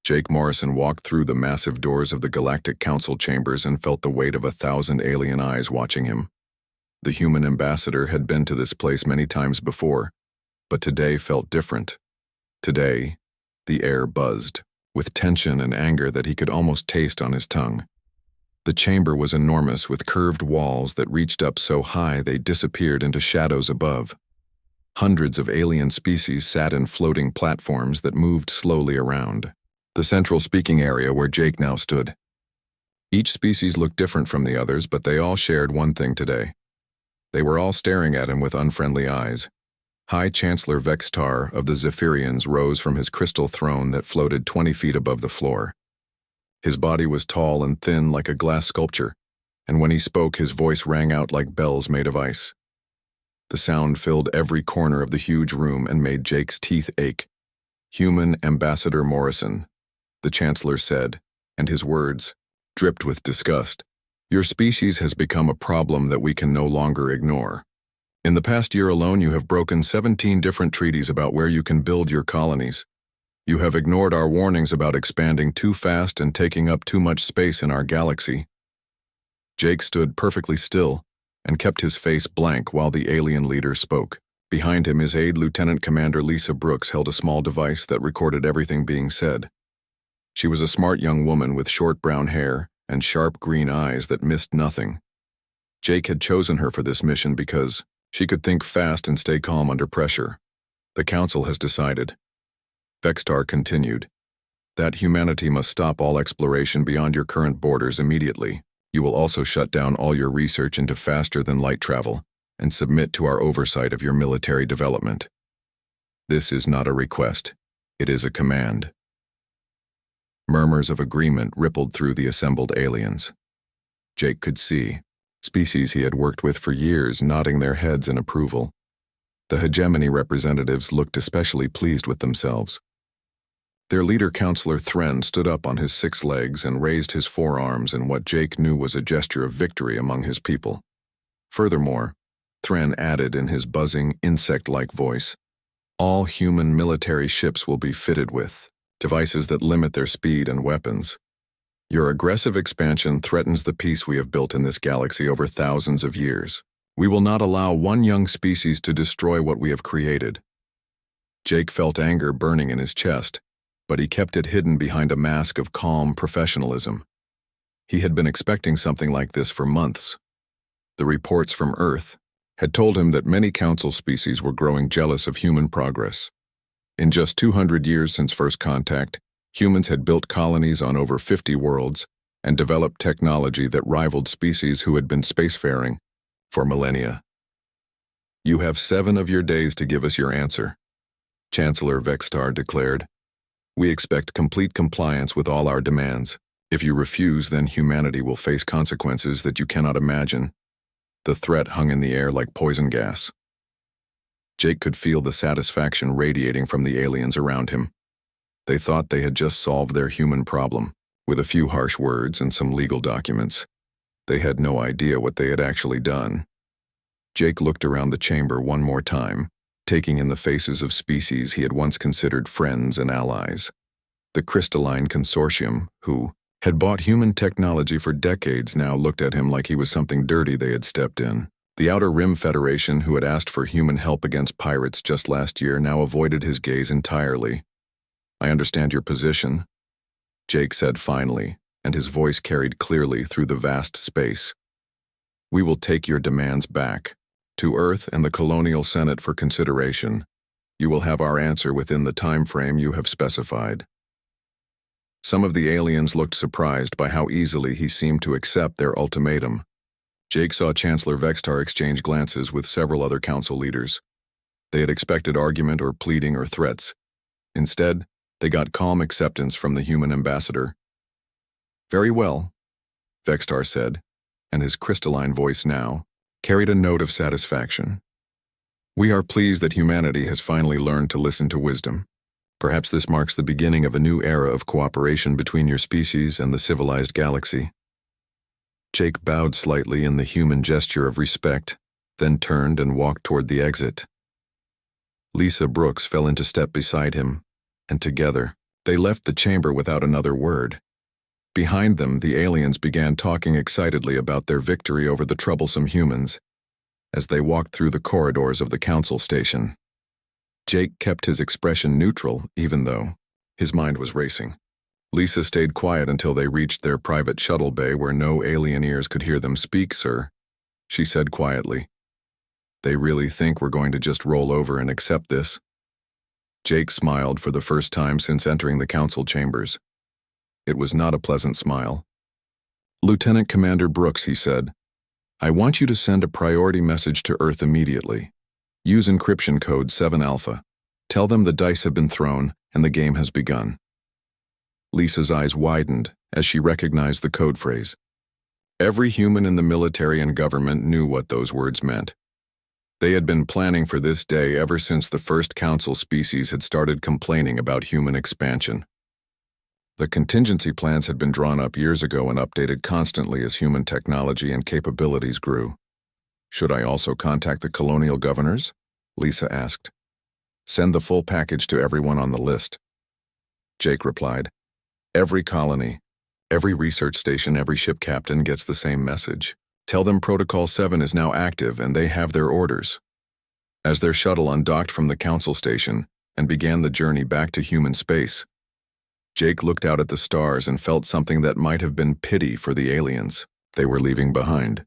Jake Morrison walked through the massive doors of the Galactic Council chambers and felt the weight of 1,000 alien eyes watching him. The human ambassador had been to this place many times before, but today felt different. Today, the air buzzed, with tension and anger that he could almost taste on his tongue. The chamber was enormous, with curved walls that reached up so high they disappeared into shadows above. Hundreds of alien species sat in floating platforms that moved slowly around the central speaking area where Jake now stood. Each species looked different from the others, but they all shared one thing today. They were all staring at him with unfriendly eyes. High Chancellor Vextar of the Zephyrians rose from his crystal throne that floated 20 feet above the floor. His body was tall and thin like a glass sculpture, and when he spoke, his voice rang out like bells made of ice. The sound filled every corner of the huge room and made Jake's teeth ache. "Human Ambassador Morrison," the Chancellor said, and his words dripped with disgust. "Your species has become a problem that we can no longer ignore. In the past year alone, you have broken 17 different treaties about where you can build your colonies. You have ignored our warnings about expanding too fast and taking up too much space in our galaxy." Jake stood perfectly still and kept his face blank while the alien leader spoke. Behind him, his aide, Lieutenant Commander Lisa Brooks, held a small device that recorded everything being said. She was a smart young woman with short brown hair and sharp green eyes that missed nothing. Jake had chosen her for this mission because she could think fast and stay calm under pressure. "The Council has decided," Vextar continued, "that humanity must stop all exploration beyond your current borders immediately. You will also shut down all your research into faster-than-light travel and submit to our oversight of your military development. This is not a request. It is a command." Murmurs of agreement rippled through the assembled aliens. Jake could see species he had worked with for years nodding their heads in approval. The hegemony representatives looked especially pleased with themselves. Their leader, Counselor Thren, stood up on his 6 legs and raised his forearms in what Jake knew was a gesture of victory among his people. Furthermore, Thren added in his buzzing, insect-like voice, "All human military ships will be fitted with devices that limit their speed and weapons. Your aggressive expansion threatens the peace we have built in this galaxy over thousands of years. We will not allow one young species to destroy what we have created." Jake felt anger burning in his chest, but he kept it hidden behind a mask of calm professionalism. He had been expecting something like this for months. The reports from Earth had told him that many council species were growing jealous of human progress. In just 200 years since first contact, humans had built colonies on over 50 worlds and developed technology that rivaled species who had been spacefaring for millennia. "You have 7 of your days to give us your answer," Chancellor Vextar declared. "We expect complete compliance with all our demands. If you refuse, then humanity will face consequences that you cannot imagine." The threat hung in the air like poison gas. Jake could feel the satisfaction radiating from the aliens around him. They thought they had just solved their human problem, with a few harsh words and some legal documents. They had no idea what they had actually done. Jake looked around the chamber one more time, taking in the faces of species he had once considered friends and allies. The Crystalline Consortium, who had bought human technology for decades, now looked at him like he was something dirty they had stepped in. The Outer Rim Federation, who had asked for human help against pirates just last year, now avoided his gaze entirely. "I understand your position," Jake said finally, and his voice carried clearly through the vast space. "We will take your demands back to Earth and the Colonial Senate for consideration. You will have our answer within the time frame you have specified." Some of the aliens looked surprised by how easily he seemed to accept their ultimatum. Jake saw Chancellor Vextar exchange glances with several other council leaders. They had expected argument or pleading or threats. Instead, they got calm acceptance from the human ambassador. "Very well," Vextar said, and his crystalline voice now carried a note of satisfaction. "We are pleased that humanity has finally learned to listen to wisdom. Perhaps this marks the beginning of a new era of cooperation between your species and the civilized galaxy." Jake bowed slightly in the human gesture of respect, then turned and walked toward the exit. Lisa Brooks fell into step beside him, and together They left the chamber without another word. Behind them, the aliens began talking excitedly about their victory over the troublesome humans as they walked through the corridors of the council station. Jake kept his expression neutral, even though his mind was racing. Lisa stayed quiet until they reached their private shuttle bay where no alien ears could hear them speak. "Sir," she said quietly, "they really think we're going to just roll over and accept this?" Jake smiled for the first time since entering the council chambers. It was not a pleasant smile. "Lieutenant Commander Brooks," he said, "I want you to send a priority message to Earth immediately. Use encryption code 7 Alpha. Tell them the dice have been thrown and the game has begun." Lisa's eyes widened as she recognized the code phrase. Every human in the military and government knew what those words meant. They had been planning for this day ever since the first council species had started complaining about human expansion. The contingency plans had been drawn up years ago and updated constantly as human technology and capabilities grew. "Should I also contact the colonial governors?" Lisa asked. "Send the full package to everyone on the list." Jake replied, "Every colony, every research station, every ship captain gets the same message. Tell them Protocol 7 is now active and they have their orders." As their shuttle undocked from the council station and began the journey back to human space, Jake looked out at the stars and felt something that might have been pity for the aliens they were leaving behind.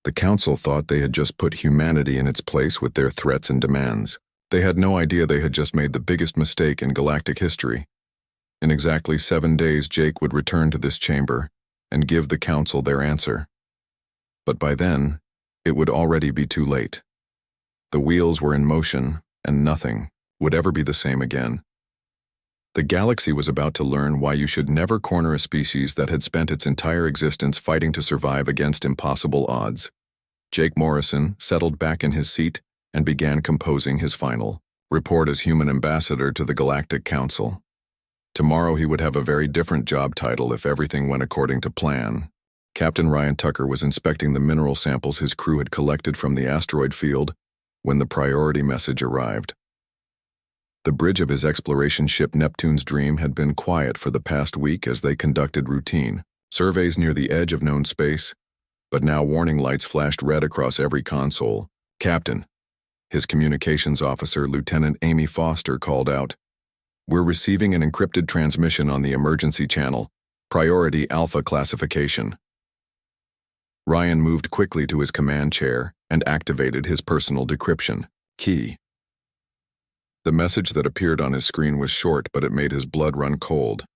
The council thought they had just put humanity in its place with their threats and demands. They had no idea they had just made the biggest mistake in galactic history. In exactly 7 days, Jake would return to this chamber and give the council their answer. But by then, it would already be too late. The wheels were in motion, and nothing would ever be the same again. The galaxy was about to learn why you should never corner a species that had spent its entire existence fighting to survive against impossible odds. Jake Morrison settled back in his seat and began composing his final report as human ambassador to the Galactic Council. Tomorrow he would have a very different job title if everything went according to plan. Captain Ryan Tucker was inspecting the mineral samples his crew had collected from the asteroid field when the priority message arrived. The bridge of his exploration ship Neptune's Dream had been quiet for the past week as they conducted routine surveys near the edge of known space, but now warning lights flashed red across every console. "Captain," his communications officer, Lieutenant Amy Foster, called out, "We're receiving an encrypted transmission on the emergency channel, Priority Alpha classification." Ryan moved quickly to his command chair and activated his personal decryption key. The message that appeared on his screen was short, but it made his blood run cold.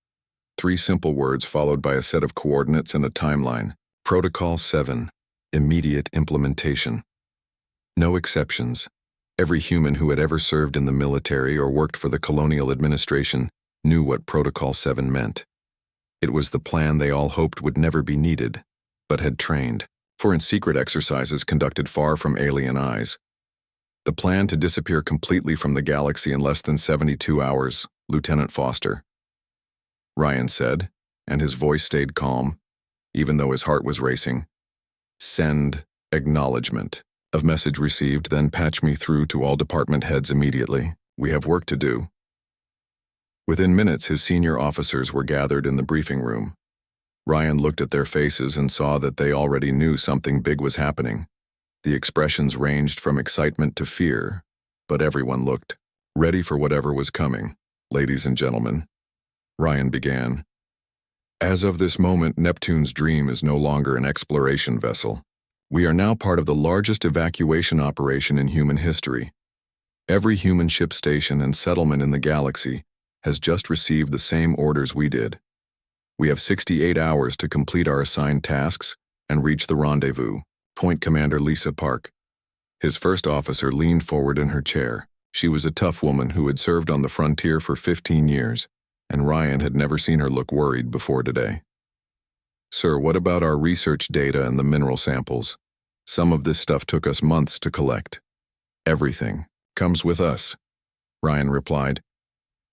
3 simple words followed by a set of coordinates and a timeline. Protocol 7, immediate implementation. No exceptions. Every human who had ever served in the military or worked for the colonial administration knew what Protocol 7 meant. It was the plan they all hoped would never be needed, but had trained for in secret exercises conducted far from alien eyes. The plan to disappear completely from the galaxy in less than 72 hours, Lieutenant Foster. Ryan said, and his voice stayed calm, even though his heart was racing. "Send acknowledgement of message received, then patch me through to all department heads immediately. We have work to do." Within minutes, his senior officers were gathered in the briefing room. Ryan looked at their faces and saw that they already knew something big was happening. The expressions ranged from excitement to fear, but everyone looked ready for whatever was coming. "Ladies and gentlemen," Ryan began, "as of this moment, Neptune's Dream is no longer an exploration vessel. We are now part of the largest evacuation operation in human history. Every human ship station and settlement in the galaxy has just received the same orders we did. We have 68 hours to complete our assigned tasks and reach the rendezvous." Point Commander Lisa Park. His first officer leaned forward in her chair. She was a tough woman who had served on the frontier for 15 years, and Ryan had never seen her look worried before today. "Sir, what about our research data and the mineral samples? Some of this stuff took us months to collect." "Everything comes with us," Ryan replied.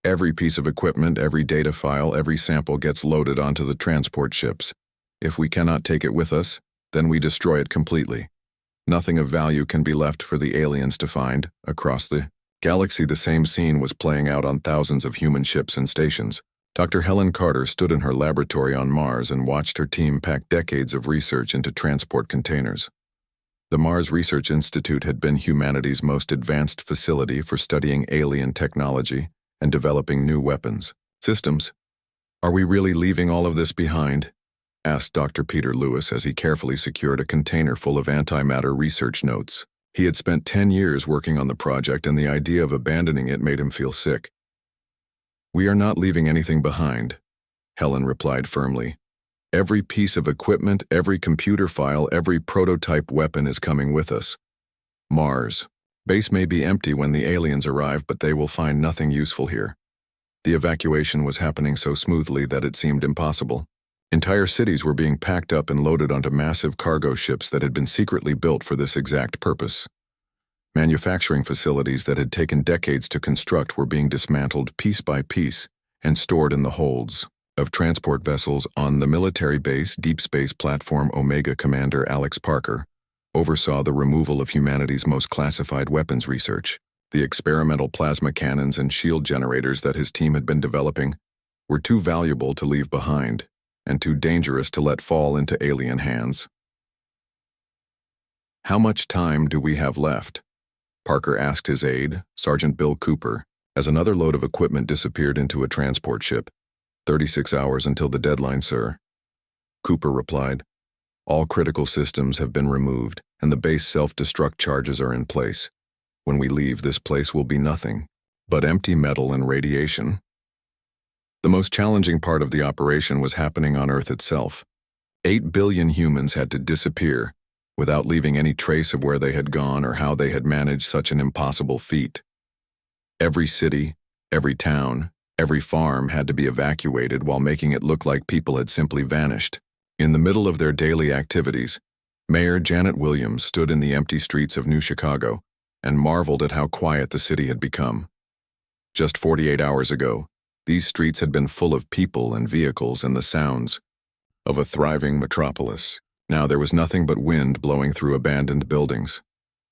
"Every piece of equipment, every data file, every sample gets loaded onto the transport ships. If we cannot take it with us, then we destroy it completely. Nothing of value can be left for the aliens to find." Across the galaxy, the same scene was playing out on thousands of human ships and stations. Dr. Helen Carter stood in her laboratory on Mars and watched her team pack decades of research into transport containers. The Mars Research Institute had been humanity's most advanced facility for studying alien technology and developing new weapons systems. "Are we really leaving all of this behind?" asked Dr. Peter Lewis as he carefully secured a container full of antimatter research notes. He had spent 10 years working on the project, and the idea of abandoning it made him feel sick. "We are not leaving anything behind," Helen replied firmly. "Every piece of equipment, every computer file, every prototype weapon is coming with us. Mars. Base may be empty when the aliens arrive, but they will find nothing useful here." The evacuation was happening so smoothly that it seemed impossible. Entire cities were being packed up and loaded onto massive cargo ships that had been secretly built for this exact purpose. Manufacturing facilities that had taken decades to construct were being dismantled piece by piece and stored in the holds of transport vessels on the military base. Deep Space Platform Omega Commander Alex Parker oversaw the removal of humanity's most classified weapons research. The experimental plasma cannons and shield generators that his team had been developing were too valuable to leave behind and too dangerous to let fall into alien hands. "How much time do we have left?" Parker asked his aide, Sergeant Bill Cooper, as another load of equipment disappeared into a transport ship. 36 hours until the deadline, sir." Cooper replied. "All critical systems have been removed, and the base self-destruct charges are in place. When we leave, this place will be nothing but empty metal and radiation." The most challenging part of the operation was happening on Earth itself. 8 billion humans had to disappear without leaving any trace of where they had gone or how they had managed such an impossible feat. Every city, every town, every farm had to be evacuated while making it look like people had simply vanished. In the middle of their daily activities, Mayor Janet Williams stood in the empty streets of New Chicago and marveled at how quiet the city had become. Just 48 hours ago, these streets had been full of people and vehicles and the sounds of a thriving metropolis. Now there was nothing but wind blowing through abandoned buildings.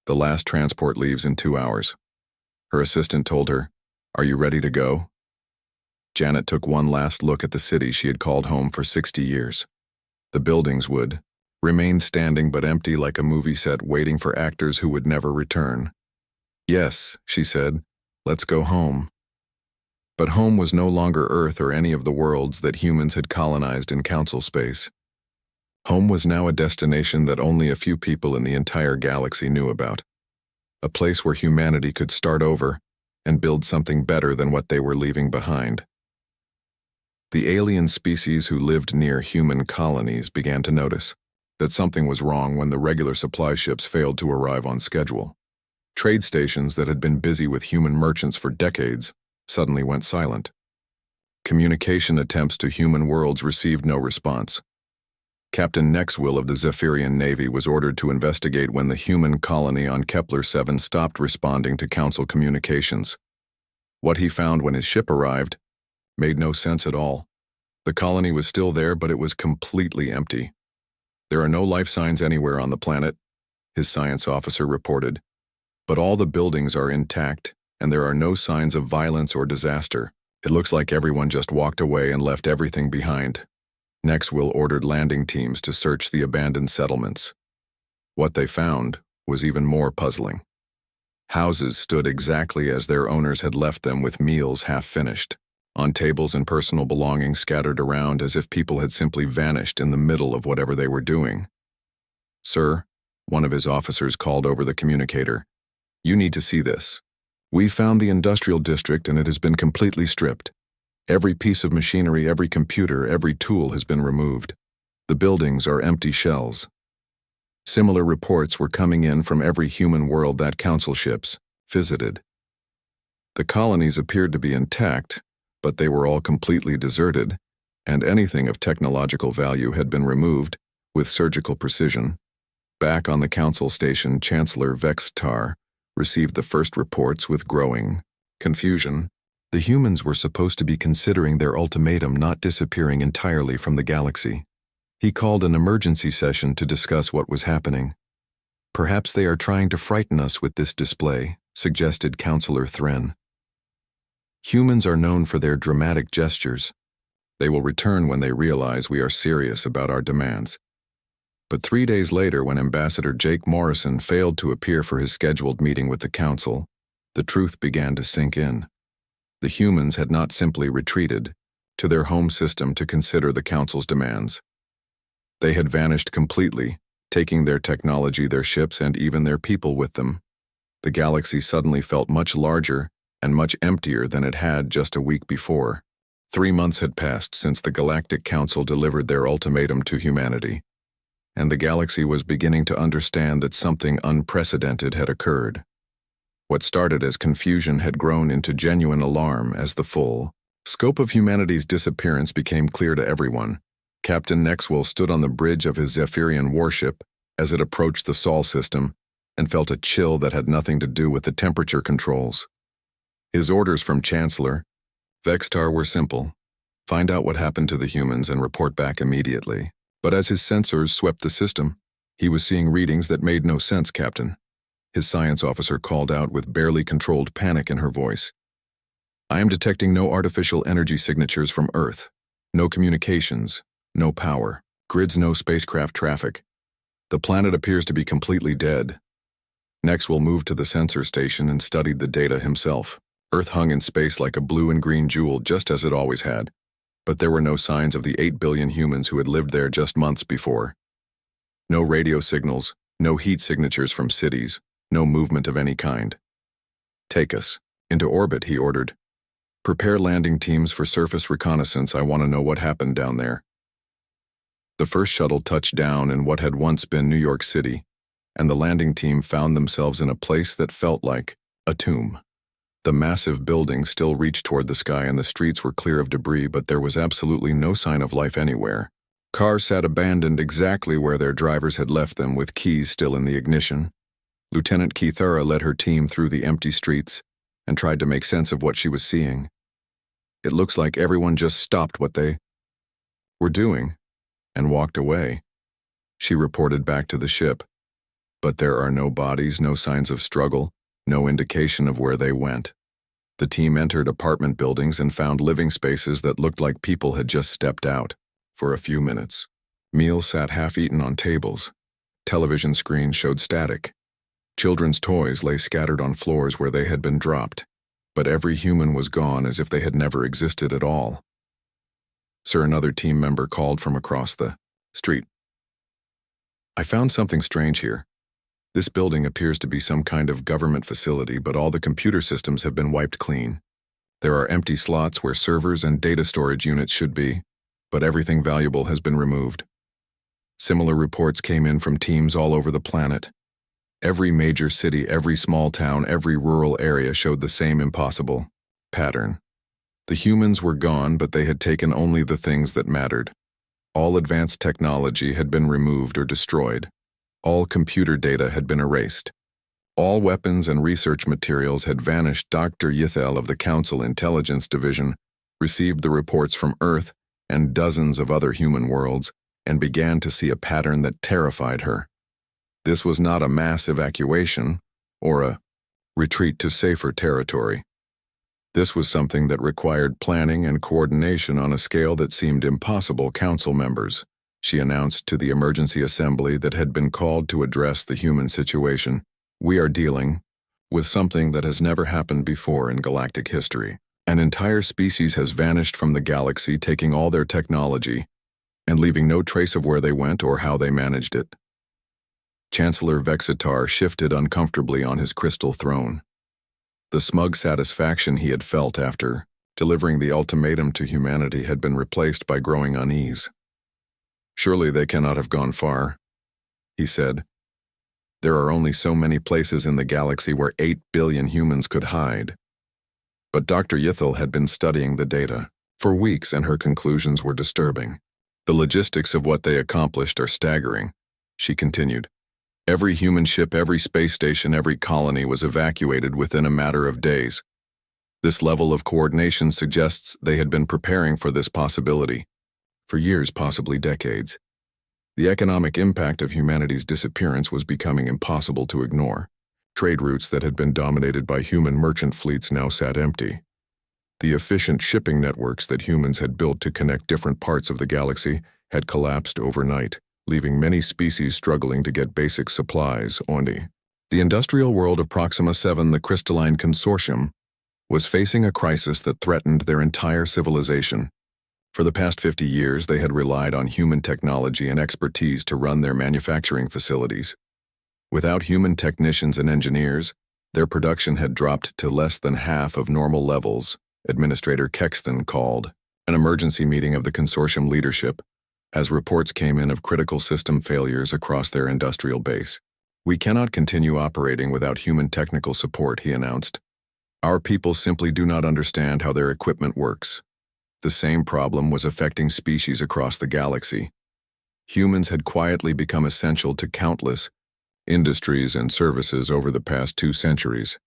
"The last transport leaves in 2 hours. Her assistant told her, "Are you ready to go?" Janet took one last look at the city she had called home for 60 years. The buildings would remain standing but empty, like a movie set waiting for actors who would never return. "Yes," she said, "let's go home." But home was no longer Earth or any of the worlds that humans had colonized in council space. Home was now a destination that only a few people in the entire galaxy knew about. A place where humanity could start over and build something better than what they were leaving behind. The alien species who lived near human colonies began to notice that something was wrong when the regular supply ships failed to arrive on schedule. Trade stations that had been busy with human merchants for decades suddenly went silent. Communication attempts to human worlds received no response. Captain Nexwill of the Zephyrian Navy was ordered to investigate when the human colony on Kepler 7 stopped responding to Council communications. What he found when his ship arrived made no sense at all. The colony was still there, but it was completely empty. "There are no life signs anywhere on the planet," his science officer reported. "But all the buildings are intact, and there are no signs of violence or disaster. It looks like everyone just walked away and left everything behind." Nexwill ordered landing teams to search the abandoned settlements. What they found was even more puzzling. Houses stood exactly as their owners had left them, with meals half finished, on tables and personal belongings scattered around as if people had simply vanished in the middle of whatever they were doing. "Sir," one of his officers called over the communicator, "you need to see this. We found the industrial district and it has been completely stripped. Every piece of machinery, every computer, every tool has been removed. The buildings are empty shells." Similar reports were coming in from every human world that council ships visited. The colonies appeared to be intact, but they were all completely deserted, and anything of technological value had been removed with surgical precision. Back on the council station, Chancellor Vex Tar received the first reports with growing confusion. The humans were supposed to be considering their ultimatum, not disappearing entirely from the galaxy. He called an emergency session to discuss what was happening. "Perhaps they are trying to frighten us with this display," suggested Counselor Thren. "Humans are known for their dramatic gestures, They will return when they realize we are serious about our demands. But 3 days later, when Ambassador Jake Morrison failed to appear for his scheduled meeting with the Council, the truth began to sink in. The humans had not simply retreated to their home system to consider the Council's demands. They had vanished completely, taking their technology, their ships, and even their people with them. The galaxy suddenly felt much larger and much emptier than it had just a week before. 3 months had passed since the Galactic Council delivered their ultimatum to humanity, and the galaxy was beginning to understand that something unprecedented had occurred. What started as confusion had grown into genuine alarm as the full scope of humanity's disappearance became clear to everyone. Captain Nexwell stood on the bridge of his Zephyrian warship as it approached the Sol system and felt a chill that had nothing to do with the temperature controls. His orders from Chancellor Vextar were simple: find out what happened to the humans and report back immediately. But as his sensors swept the system, he was seeing readings that made no sense, Captain. His science officer called out with barely controlled panic in her voice. I am detecting no artificial energy signatures from Earth, no communications, no power, grids, no spacecraft traffic. The planet appears to be completely dead. Nexwell moved to the sensor station and studied the data himself. Earth hung in space like a blue and green jewel, just as it always had. But there were no signs of the 8 billion humans who had lived there just months before. No radio signals, no heat signatures from cities, no movement of any kind. Take us into orbit, he ordered. Prepare landing teams for surface reconnaissance. I want to know what happened down there. The first shuttle touched down in what had once been New York City, and the landing team found themselves in a place that felt like a tomb. The massive buildings still reached toward the sky and the streets were clear of debris, but there was absolutely no sign of life anywhere. Cars sat abandoned exactly where their drivers had left them, with keys still in the ignition. Lieutenant Keithara led her team through the empty streets and tried to make sense of what she was seeing. It looks like everyone just stopped what they were doing and walked away, she reported back to the ship. But there are no bodies, no signs of struggle, no indication of where they went. The team entered apartment buildings and found living spaces that looked like people had just stepped out. For a few minutes, meals sat half-eaten on tables. Television screens showed static. Children's toys lay scattered on floors where they had been dropped. But every human was gone, as if they had never existed at all. Sir, another team member called from across the street. I found something strange here. This building appears to be some kind of government facility, but all the computer systems have been wiped clean. There are empty slots where servers and data storage units should be, but everything valuable has been removed. Similar reports came in from teams all over the planet. Every major city, every small town, every rural area showed the same impossible pattern. The humans were gone, but they had taken only the things that mattered. All advanced technology had been removed or destroyed. All computer data had been erased. All weapons and research materials had vanished. Dr. Yithel of the Council Intelligence Division received the reports from Earth and dozens of other human worlds and began to see a pattern that terrified her. This was not a mass evacuation or a retreat to safer territory. This was something that required planning and coordination on a scale that seemed impossible. Council members, she announced to the emergency assembly that had been called to address the human situation, we are dealing with something that has never happened before in galactic history. An entire species has vanished from the galaxy, taking all their technology and leaving no trace of where they went or how they managed it. Chancellor Vexitar shifted uncomfortably on his crystal throne. The smug satisfaction he had felt after delivering the ultimatum to humanity had been replaced by growing unease. Surely they cannot have gone far, he said. There are only so many places in the galaxy where 8 billion humans could hide. But Dr. Yithel had been studying the data for weeks, and her conclusions were disturbing. The logistics of what they accomplished are staggering, she continued. Every human ship, every space station, every colony was evacuated within a matter of days. This level of coordination suggests they had been preparing for this possibility for years, possibly decades. The economic impact of humanity's disappearance was becoming impossible to ignore. Trade routes that had been dominated by human merchant fleets now sat empty. The efficient shipping networks that humans had built to connect different parts of the galaxy had collapsed overnight, leaving many species struggling to get basic supplies. The industrial world of Proxima 7, the crystalline consortium, was facing a crisis that threatened their entire civilization. For the past 50 years, they had relied on human technology and expertise to run their manufacturing facilities. Without human technicians and engineers, their production had dropped to less than half of normal levels. Administrator Kexton called an emergency meeting of the consortium leadership as reports came in of critical system failures across their industrial base. "We cannot continue operating without human technical support," he announced. "Our people simply do not understand how their equipment works." The same problem was affecting species across the galaxy. Humans had quietly become essential to countless industries and services over the past 2 centuries.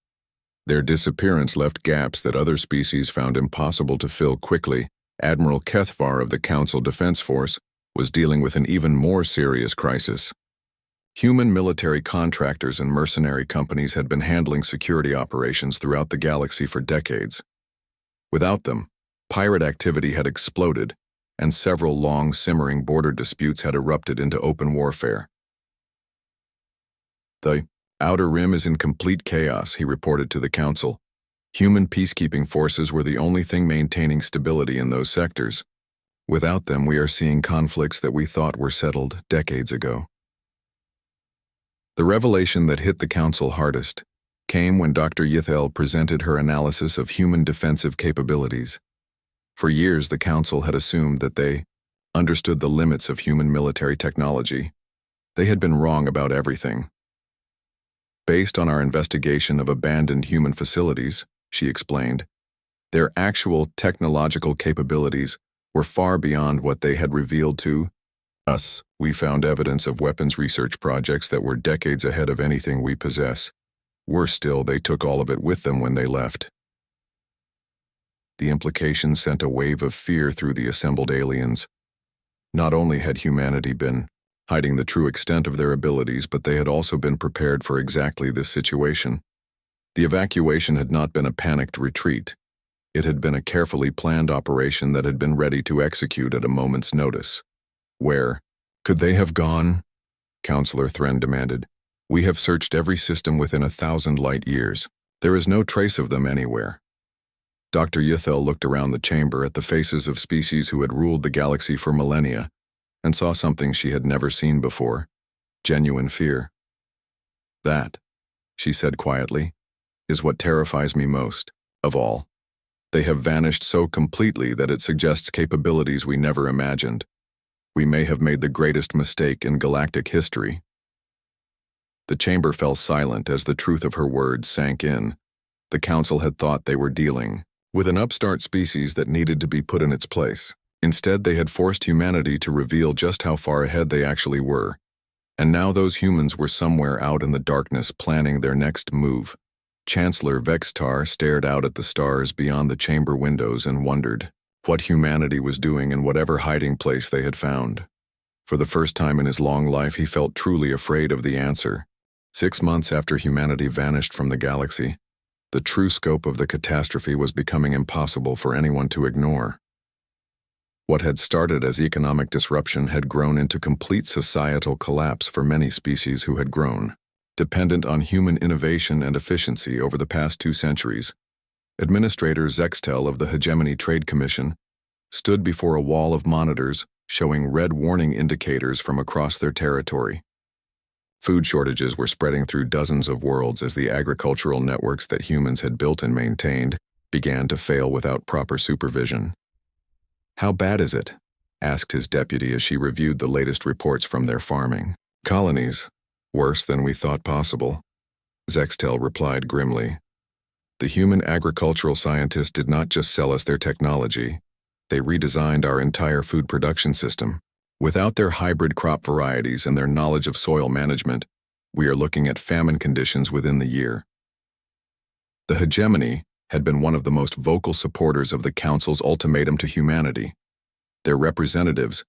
Their disappearance left gaps that other species found impossible to fill quickly. Admiral Kethvar of the Council Defense Force was dealing with an even more serious crisis. Human military contractors and mercenary companies had been handling security operations throughout the galaxy for decades. Without them, pirate activity had exploded, and several long simmering border disputes had erupted into open warfare. "The Outer Rim is in complete chaos," he reported to the Council. "Human peacekeeping forces were the only thing maintaining stability in those sectors. Without them, we are seeing conflicts that we thought were settled decades ago." The revelation that hit the Council hardest came when Dr. Yithel presented her analysis of human defensive capabilities. For years, the Council had assumed that they understood the limits of human military technology. They had been wrong about everything. "Based on our investigation of abandoned human facilities," she explained, "their actual technological capabilities were far beyond what they had revealed to us. We found evidence of weapons research projects that were decades ahead of anything we possess. Worse still, they took all of it with them when they left." The implication sent a wave of fear through the assembled aliens. Not only had humanity been hiding the true extent of their abilities, but they had also been prepared for exactly this situation. The evacuation had not been a panicked retreat. It had been a carefully planned operation that had been ready to execute at a moment's notice. "Where could they have gone?" Counselor Thren demanded. "We have searched every system within 1,000 light years. There is no trace of them anywhere." Dr. Yithel looked around the chamber at the faces of species who had ruled the galaxy for millennia and saw something she had never seen before: genuine fear. "That," she said quietly, "is what terrifies me most of all. They have vanished so completely that it suggests capabilities we never imagined. We may have made the greatest mistake in galactic history." The chamber fell silent as the truth of her words sank in. The Council had thought they were dealing with an upstart species that needed to be put in its place. Instead, they had forced humanity to reveal just how far ahead they actually were. And now those humans were somewhere out in the darkness planning their next move. Chancellor Vextar stared out at the stars beyond the chamber windows and wondered what humanity was doing in whatever hiding place they had found. For the first time in his long life, he felt truly afraid of the answer. 6 months after humanity vanished from the galaxy, the true scope of the catastrophe was becoming impossible for anyone to ignore. What had started as economic disruption had grown into complete societal collapse for many species who had grown dependent on human innovation and efficiency over the past 2 centuries. Administrator Zextel of the Hegemony Trade Commission stood before a wall of monitors showing red warning indicators from across their territory. Food shortages were spreading through dozens of worlds as the agricultural networks that humans had built and maintained began to fail without proper supervision. "How bad is it?" asked his deputy as she reviewed the latest reports from their farming colonies. "Worse than we thought possible," Zextel replied grimly. "The human agricultural scientists did not just sell us their technology, they redesigned our entire food production system. Without their hybrid crop varieties and their knowledge of soil management, we are looking at famine conditions within the year." The Hegemony had been one of the most vocal supporters of the Council's ultimatum to humanity. Their representatives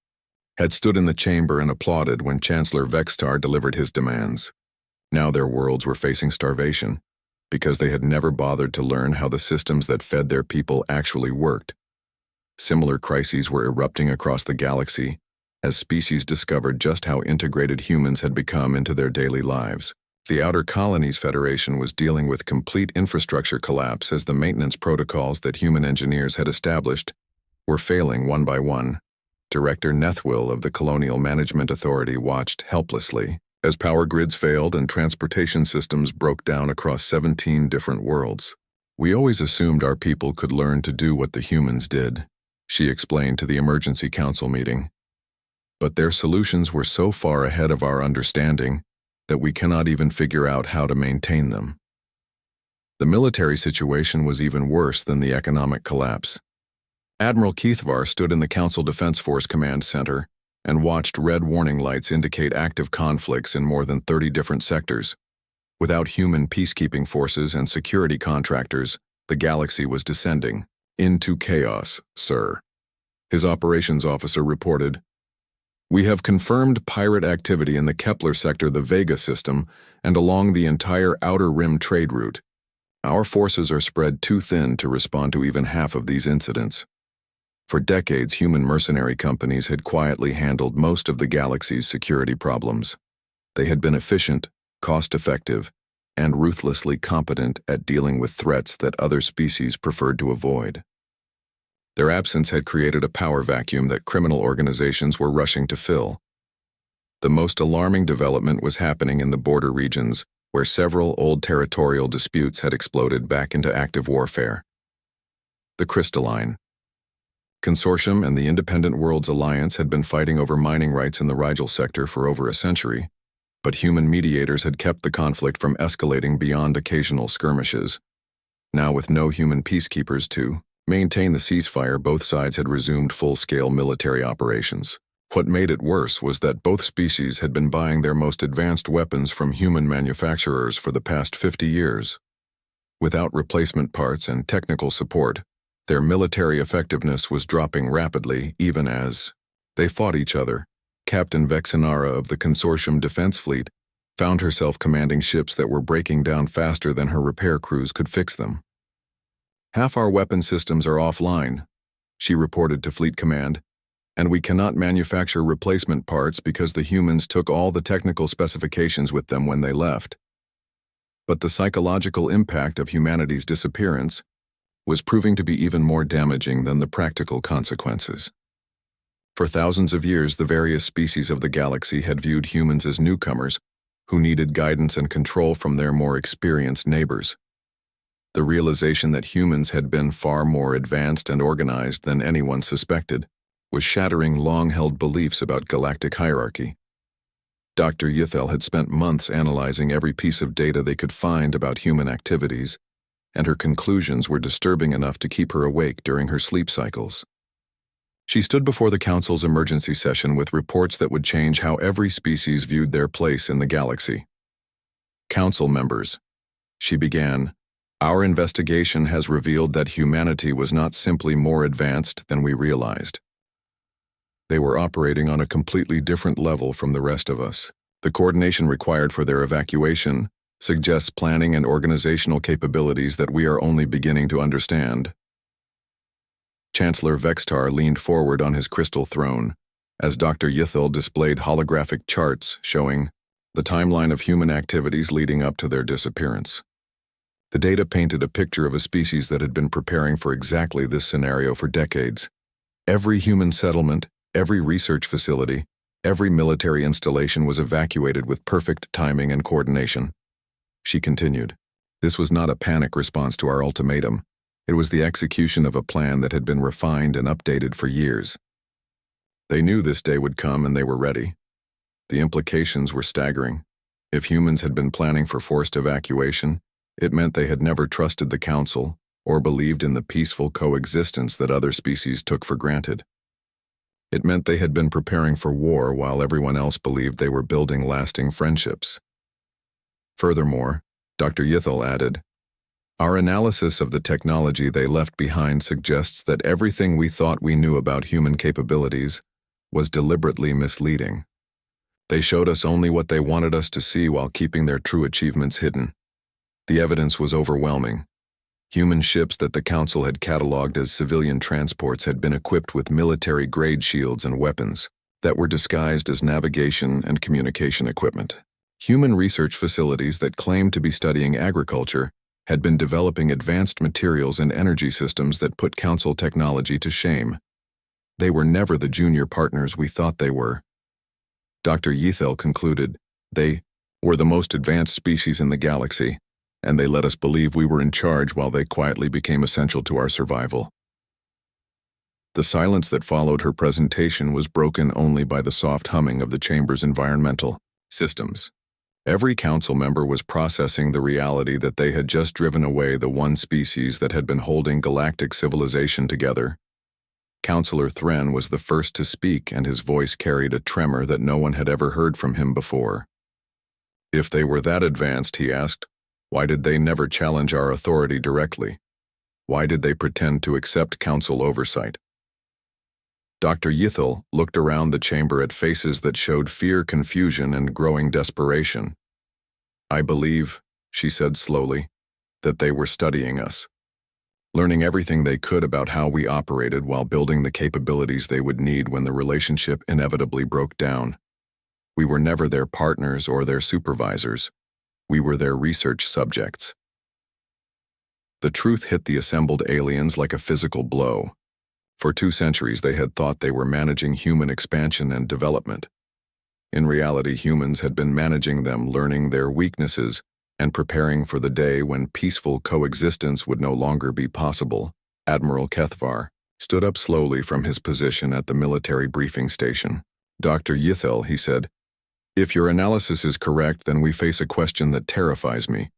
had stood in the chamber and applauded when Chancellor Vextar delivered his demands. Now their worlds were facing starvation. because they had never bothered to learn how the systems that fed their people actually worked. Similar crises were erupting across the galaxy as species discovered just how integrated humans had become into their daily lives. The Outer Colonies Federation was dealing with complete infrastructure collapse as the maintenance protocols that human engineers had established were failing one by one. Director Nethwil of the Colonial Management Authority watched helplessly as power grids failed and transportation systems broke down across 17 different worlds. "We always assumed our people could learn to do what the humans did," she explained to the emergency council meeting. "But their solutions were so far ahead of our understanding that we cannot even figure out how to maintain them." The military situation was even worse than the economic collapse. Admiral Keithvar stood in the Council Defense Force Command Center and watched red warning lights indicate active conflicts in more than 30 different sectors. Without human peacekeeping forces and security contractors, the galaxy was descending into chaos, sir. His operations officer reported, "We have confirmed pirate activity in the Kepler sector, the Vega system, and along the entire Outer Rim trade route. Our forces are spread too thin to respond to even half of these incidents." For decades, human mercenary companies had quietly handled most of the galaxy's security problems. They had been efficient, cost-effective, and ruthlessly competent at dealing with threats that other species preferred to avoid. Their absence had created a power vacuum that criminal organizations were rushing to fill. The most alarming development was happening in the border regions, where several old territorial disputes had exploded back into active warfare. The Crystalline Consortium and the Independent Worlds Alliance had been fighting over mining rights in the Rigel sector for over a century, but human mediators had kept the conflict from escalating beyond occasional skirmishes. Now, with no human peacekeepers to maintain the ceasefire, both sides had resumed full-scale military operations. What made it worse was that both species had been buying their most advanced weapons from human manufacturers for the past 50 years. Without replacement parts and technical support, their military effectiveness was dropping rapidly even as they fought each other. Captain Vexinara of the Consortium Defense Fleet found herself commanding ships that were breaking down faster than her repair crews could fix them. "Half our weapon systems are offline," she reported to Fleet Command, "and we cannot manufacture replacement parts because the humans took all the technical specifications with them when they left." But the psychological impact of humanity's disappearance was proving to be even more damaging than the practical consequences. For thousands of years, the various species of the galaxy had viewed humans as newcomers who needed guidance and control from their more experienced neighbors. The realization that humans had been far more advanced and organized than anyone suspected was shattering long-held beliefs about galactic hierarchy. Dr. Ythel had spent months analyzing every piece of data they could find about human activities, and her conclusions were disturbing enough to keep her awake during her sleep cycles. She stood before the Council's emergency session with reports that would change how every species viewed their place in the galaxy. "Council members," she began, "our investigation has revealed that humanity was not simply more advanced than we realized. They were operating on a completely different level from the rest of us. The coordination required for their evacuation suggests planning and organizational capabilities that we are only beginning to understand." Chancellor Vextar leaned forward on his crystal throne as Dr. Ythel displayed holographic charts showing the timeline of human activities leading up to their disappearance. The data painted a picture of a species that had been preparing for exactly this scenario for decades. Every human settlement, every research facility, every military installation was evacuated with perfect timing and coordination. She continued, "This was not a panic response to our ultimatum. It was the execution of a plan that had been refined and updated for years. They knew this day would come and they were ready. The implications were staggering. If humans had been planning for forced evacuation, it meant they had never trusted the Council or believed in the peaceful coexistence that other species took for granted. It meant they had been preparing for war while everyone else believed they were building lasting friendships." Furthermore, Dr. Ythel added, "Our analysis of the technology they left behind suggests that everything we thought we knew about human capabilities was deliberately misleading. They showed us only what they wanted us to see while keeping their true achievements hidden. The evidence was overwhelming. Human ships that the Council had catalogued as civilian transports had been equipped with military-grade shields and weapons that were disguised as navigation and communication equipment. Human research facilities that claimed to be studying agriculture had been developing advanced materials and energy systems that put Council technology to shame. They were never the junior partners we thought they were. Dr. Yethel concluded, they were the most advanced species in the galaxy, and they let us believe we were in charge while they quietly became essential to our survival. The silence that followed her presentation was broken only by the soft humming of the chamber's environmental systems. Every council member was processing the reality that they had just driven away the one species that had been holding galactic civilization together. Councillor Thren was the first to speak, and his voice carried a tremor that no one had ever heard from him before. If they were that advanced, he asked, why did they never challenge our authority directly? Why did they pretend to accept council oversight? Dr. Yethel looked around the chamber at faces that showed fear, confusion, and growing desperation. I believe, she said slowly, that they were studying us, learning everything they could about how we operated while building the capabilities they would need when the relationship inevitably broke down. We were never their partners or their supervisors. We were their research subjects. The truth hit the assembled aliens like a physical blow. For 2 centuries they had thought they were managing human expansion and development. In reality, humans had been managing them, learning their weaknesses, and preparing for the day when peaceful coexistence would no longer be possible. Admiral Kethvar stood up slowly from his position at the military briefing station. Dr. Yethel, he said, if your analysis is correct, then we face a question that terrifies me.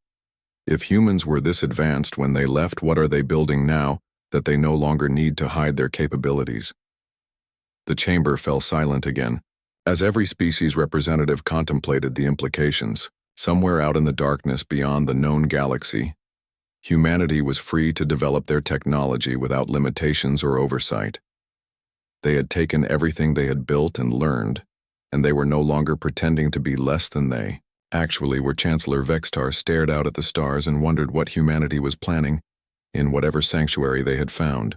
If humans were this advanced when they left, what are they building now that they no longer need to hide their capabilities? The chamber fell silent again, as every species representative contemplated the implications. Somewhere out in the darkness beyond the known galaxy, humanity was free to develop their technology without limitations or oversight. They had taken everything they had built and learned, and they were no longer pretending to be less than they actually were. Chancellor Vextar stared out at the stars and wondered what humanity was planning in whatever sanctuary they had found.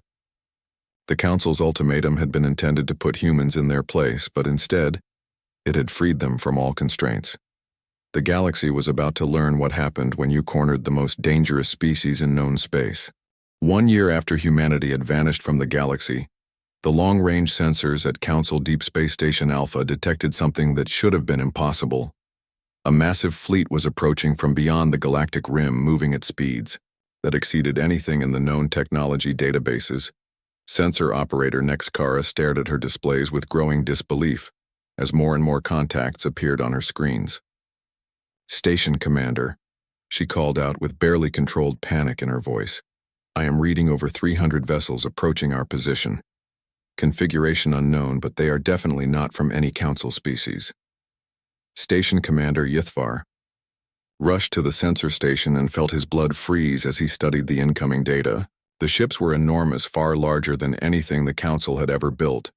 The Council's ultimatum had been intended to put humans in their place, but instead, it had freed them from all constraints. The galaxy was about to learn what happened when you cornered the most dangerous species in known space. 1 year after humanity had vanished from the galaxy, the long-range sensors at Council Deep Space Station Alpha detected something that should have been impossible. A massive fleet was approaching from beyond the galactic rim, moving at speeds that exceeded anything in the known technology databases. Sensor operator Nexkara stared at her displays with growing disbelief as more and more contacts appeared on her screens. Station Commander, she called out with barely controlled panic in her voice. I am reading over 300 vessels approaching our position. Configuration unknown, but they are definitely not from any Council species. Station Commander Yethvar rushed to the sensor station and felt his blood freeze as he studied the incoming data. The ships were enormous, far larger than anything the Council had ever built,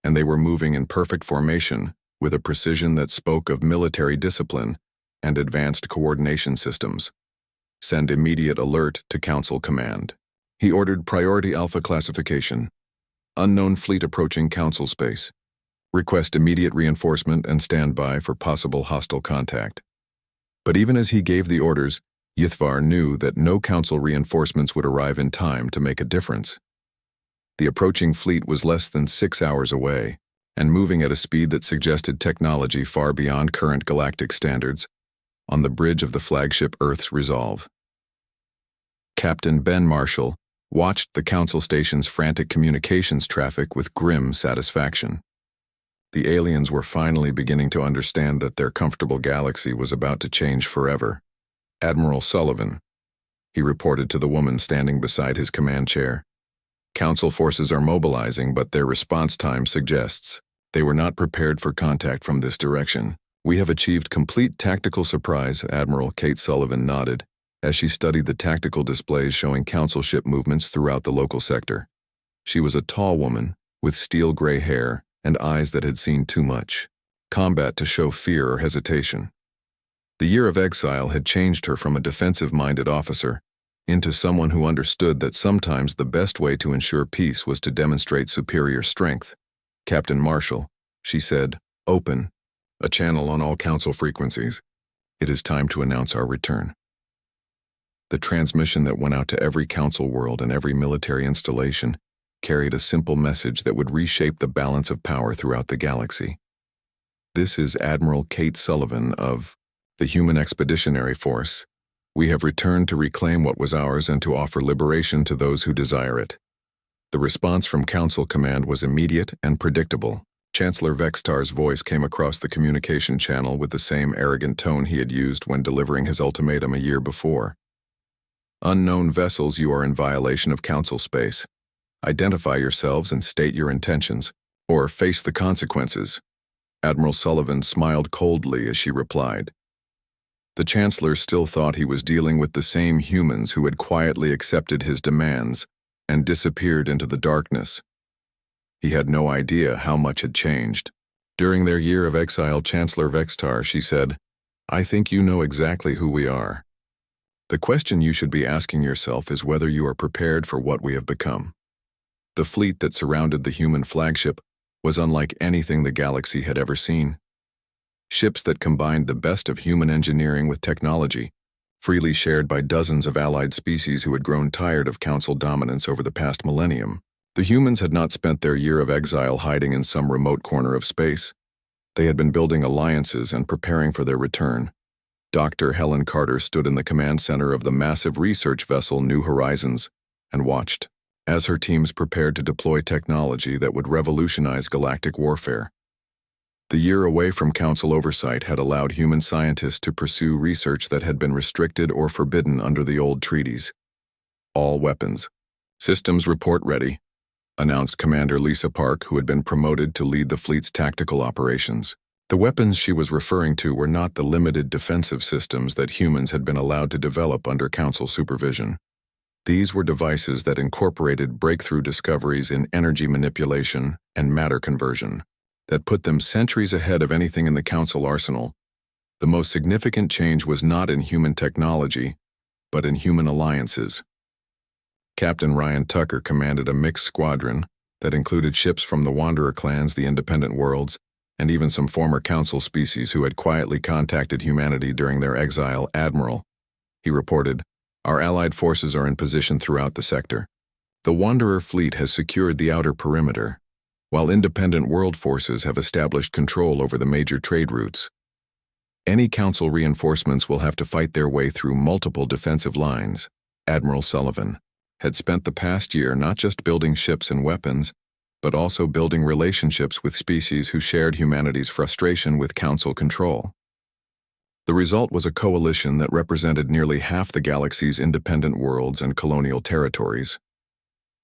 and they were moving in perfect formation with a precision that spoke of military discipline and advanced coordination systems. Send immediate alert to Council Command. He ordered Priority Alpha classification. Unknown fleet approaching Council space. Request immediate reinforcement and stand by for possible hostile contact. But even as he gave the orders, Yethvar knew that no Council reinforcements would arrive in time to make a difference. The approaching fleet was less than 6 hours away, and moving at a speed that suggested technology far beyond current galactic standards, on the bridge of the flagship Earth's Resolve. Captain Ben Marshall watched the Council station's frantic communications traffic with grim satisfaction. The aliens were finally beginning to understand that their comfortable galaxy was about to change forever. Admiral Sullivan, he reported to the woman standing beside his command chair. Council forces are mobilizing, but their response time suggests they were not prepared for contact from this direction. We have achieved complete tactical surprise, Admiral Kate Sullivan nodded, as she studied the tactical displays showing Council ship movements throughout the local sector. She was a tall woman, with steel-gray hair and eyes that had seen too much combat to show fear or hesitation. The year of exile had changed her from a defensive-minded officer into someone who understood that sometimes the best way to ensure peace was to demonstrate superior strength. "Captain Marshall," she said, "open a channel on all council frequencies. It is time to announce our return." The transmission that went out to every council world and every military installation carried a simple message that would reshape the balance of power throughout the galaxy. "This is Admiral Kate Sullivan of the Human Expeditionary Force. We have returned to reclaim what was ours and to offer liberation to those who desire it." The response from Council Command was immediate and predictable. Chancellor Vextar's voice came across the communication channel with the same arrogant tone he had used when delivering his ultimatum a year before. "Unknown vessels, you are in violation of Council space. Identify yourselves and state your intentions, or face the consequences." Admiral Sullivan smiled coldly as she replied. The Chancellor still thought he was dealing with the same humans who had quietly accepted his demands and disappeared into the darkness. He had no idea how much had changed. During their year of exile, Chancellor Vextar, she said, "I think you know exactly who we are. The question you should be asking yourself is whether you are prepared for what we have become." The fleet that surrounded the human flagship was unlike anything the galaxy had ever seen. Ships that combined the best of human engineering with technology, freely shared by dozens of allied species who had grown tired of Council dominance over the past millennium. The humans had not spent their year of exile hiding in some remote corner of space. They had been building alliances and preparing for their return. Dr. Helen Carter stood in the command center of the massive research vessel New Horizons and watched as her teams prepared to deploy technology that would revolutionize galactic warfare. The year away from Council oversight had allowed human scientists to pursue research that had been restricted or forbidden under the old treaties. "All weapons. Systems report ready," announced Commander Lisa Park, who had been promoted to lead the fleet's tactical operations. The weapons she was referring to were not the limited defensive systems that humans had been allowed to develop under Council supervision. These were devices that incorporated breakthrough discoveries in energy manipulation and matter conversion that put them centuries ahead of anything in the Council arsenal. The most significant change was not in human technology, but in human alliances. Captain Ryan Tucker commanded a mixed squadron that included ships from the Wanderer clans, the Independent Worlds, and even some former Council species who had quietly contacted humanity during their exile. "Admiral," he reported, "our allied forces are in position throughout the sector. The Wanderer fleet has secured the outer perimeter, while Independent World forces have established control over the major trade routes. Any Council reinforcements will have to fight their way through multiple defensive lines." Admiral Sullivan had spent the past year not just building ships and weapons, but also building relationships with species who shared humanity's frustration with Council control. The result was a coalition that represented nearly half the galaxy's independent worlds and colonial territories.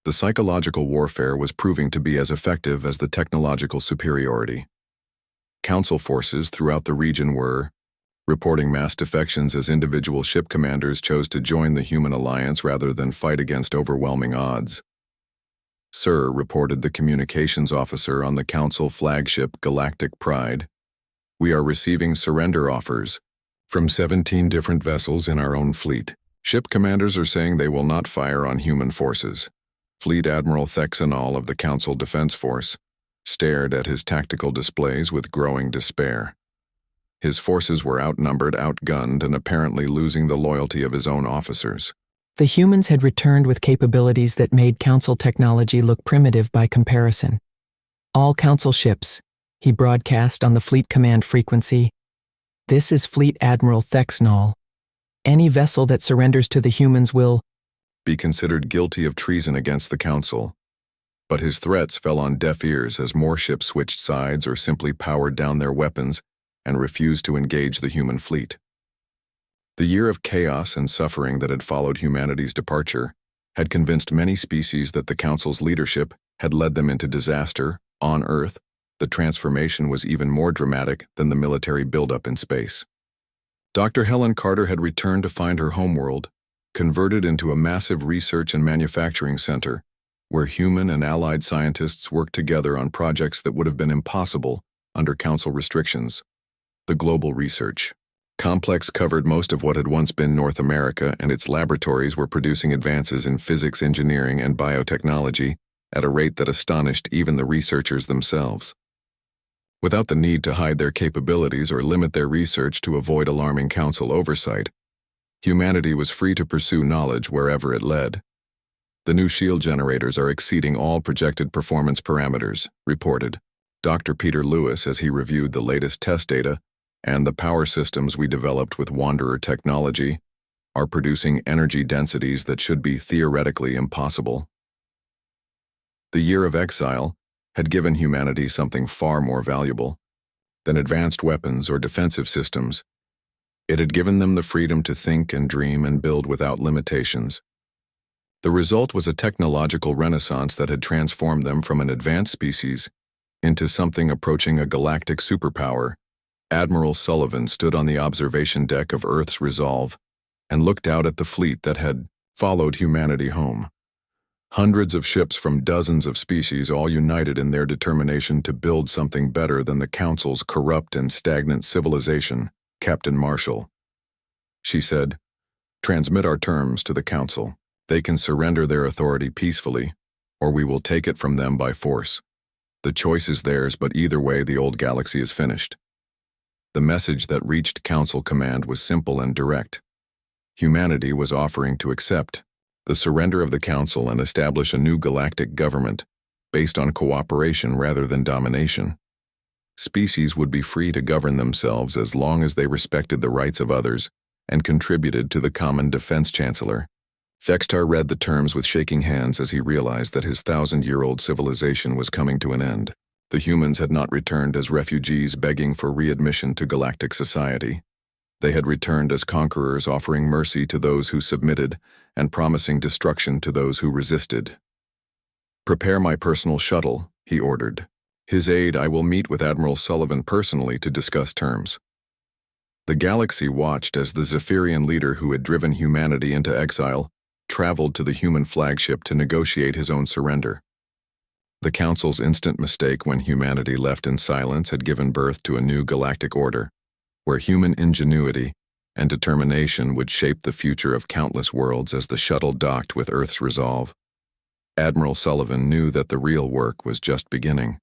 The psychological warfare was proving to be as effective as the technological superiority. Council forces throughout the region were reporting mass defections as individual ship commanders chose to join the human alliance rather than fight against overwhelming odds. "Sir," reported the communications officer on the Council flagship Galactic Pride, "we are receiving surrender offers from 17 different vessels in our own fleet. Ship commanders are saying they will not fire on human forces." Fleet Admiral Thexanol of the Council Defense Force stared at his tactical displays with growing despair. His forces were outnumbered, outgunned, and apparently losing the loyalty of his own officers. The humans had returned with capabilities that made Council technology look primitive by comparison. "All Council ships," he broadcast on the Fleet Command frequency. "This is Fleet Admiral Thexanol. Any vessel that surrenders to the humans will be considered guilty of treason against the Council." But his threats fell on deaf ears as more ships switched sides or simply powered down their weapons and refused to engage the human fleet. The year of chaos and suffering that had followed humanity's departure had convinced many species that the Council's leadership had led them into disaster. On Earth, the transformation was even more dramatic than the military buildup in space. Dr. Helen Carter had returned to find her homeworld, converted into a massive research and manufacturing center, where human and allied scientists worked together on projects that would have been impossible under Council restrictions. The global research. Complex covered most of what had once been North America, and its laboratories were producing advances in physics, engineering, and biotechnology at a rate that astonished even the researchers themselves. Without the need to hide their capabilities or limit their research to avoid alarming council oversight, humanity was free to pursue knowledge wherever it led. The new shield generators are exceeding all projected performance parameters, reported Dr. Peter Lewis as he reviewed the latest test data, and the power systems we developed with Wanderer technology are producing energy densities that should be theoretically impossible. The year of exile had given humanity something far more valuable than advanced weapons or defensive systems. It had given them the freedom to think and dream and build without limitations. The result was a technological renaissance that had transformed them from an advanced species into something approaching a galactic superpower. Admiral Sullivan stood on the observation deck of Earth's Resolve and looked out at the fleet that had followed humanity home. Hundreds of ships from dozens of species, all united in their determination to build something better than the Council's corrupt and stagnant civilization. Captain Marshall, she said, transmit our terms to the Council. They can surrender their authority peacefully, or we will take it from them by force. The choice is theirs, but either way the old galaxy is finished. The message that reached Council Command was simple and direct. Humanity was offering to accept the surrender of the Council and establish a new galactic government based on cooperation rather than domination. Species would be free to govern themselves as long as they respected the rights of others and contributed to the common defense chancellor. Fextar read the terms with shaking hands as he realized that his 1,000-year-old civilization was coming to an end. The humans had not returned as refugees begging for readmission to galactic society. They had returned as conquerors offering mercy to those who submitted and promising destruction to those who resisted. Prepare my personal shuttle, he ordered. His aide, I will meet with Admiral Sullivan personally to discuss terms. The galaxy watched as the Zephyrian leader who had driven humanity into exile traveled to the human flagship to negotiate his own surrender. The Council's instant mistake when humanity left in silence had given birth to a new galactic order, where human ingenuity and determination would shape the future of countless worlds as the shuttle docked with Earth's Resolve. Admiral Sullivan knew that the real work was just beginning.